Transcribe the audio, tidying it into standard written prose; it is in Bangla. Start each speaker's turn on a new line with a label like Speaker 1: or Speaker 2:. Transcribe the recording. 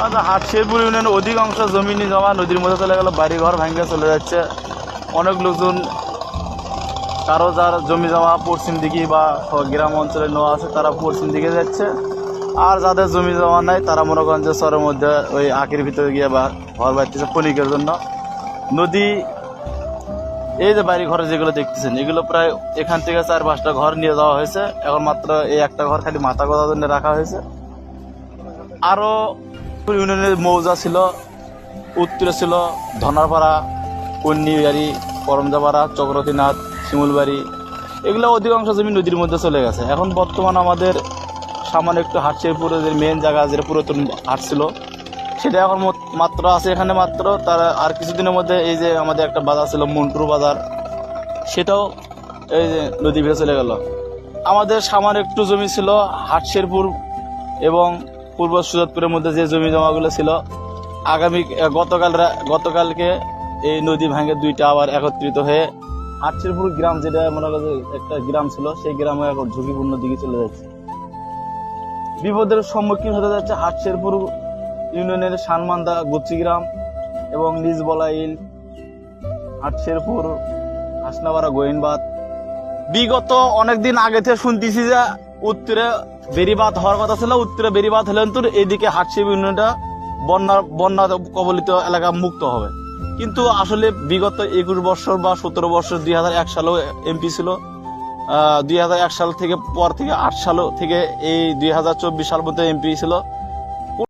Speaker 1: হাটশেরপুর ইউনিয়নের অধিকাংশ জমি জমা নদীর মধ্যে চলে গেল, বাড়িঘর ভাঙ্গে চলে যাচ্ছে। অনেক লোকজন কারো যার জমি জমা পশ্চিম দিকে বা গ্রাম অঞ্চলে নেওয়া আছে তারা পশ্চিম দিকে যাচ্ছে, আর যাদের জমি জমা নাই তারা মনে করেন যে চরের মধ্যে ওই আঁকির ভিতরে গিয়ে বা ঘর বাড়তেছে ক্ষণিকের জন্য। নদী এই যে বাড়ি ঘরে যেগুলো দেখতেছেন এগুলো প্রায় এখান থেকে 4-5টা ঘর নিয়ে যাওয়া হয়েছে। এখন মাত্র এই একটা ঘর খালি মাথা গোঁজার জন্য রাখা হয়েছে। আরো ইউনিয়নের মৌজা ছিল, উত্তরে ছিল ধনারপাড়া, কন্যিবাড়ি, করমজাপাড়া, চক্রতীনাথ, শিমুলবাড়ি, এগুলো অধিকাংশ জমি নদীর মধ্যে চলে গেছে। এখন বর্তমান আমাদের সামান্য একটু হাটশেরপুরে যে মেন জায়গা যেটা পুরাতন হাট ছিল সেটা এখন মাত্র আছে এখানে মাত্র। তার আর কিছুদিনের মধ্যে এই যে আমাদের একটা বাজার ছিল মন্টুর বাজার, সেটাও এই যে নদী ভেসে চলে গেল। আমাদের সামান্য একটু জমি ছিল হাটশেরপুর এবং পূর্ব সুজাতপুরের মধ্যে যে জমি জমাগুলো ছিল, গতকালকে এই নদী ভাঙে দুইটা আবার একত্রিত হয়ে হাটশেরপুর গ্রাম, যেটা মনে করেন একটা গ্রাম ছিল, সেই গ্রামে এখন ঝুঁকিপূর্ণ দিকে চলে যাচ্ছে। বিপদের সম্মুখীন হতে যাচ্ছে হাটশেরপুর ইউনিয়নের সানমান্দা গুচ্ছিগ্রাম এবং নিজবলাইল, হাটশেরপুর, হাসনাপাড়া, গোয়েনবাদ। বিগত অনেকদিন আগে থেকে শুনতেছি যে উত্তরে বেড়িবাঁধ হওয়ার কথা ছিল, উত্তরে বেড়িবাঁধ হলে কিন্তু এদিকে হাটশেরপুর ইউনিয়নটা বন্যা কবলিত এলাকা মুক্ত হবে। কিন্তু আসলে বিগত 21 বছর বা 17 বছর 2001 সালেও এমপি ছিল, 2001 সাল থেকে পর থেকে 8 সাল থেকে এই 2024 সাল পর্যন্ত এমপি ছিল।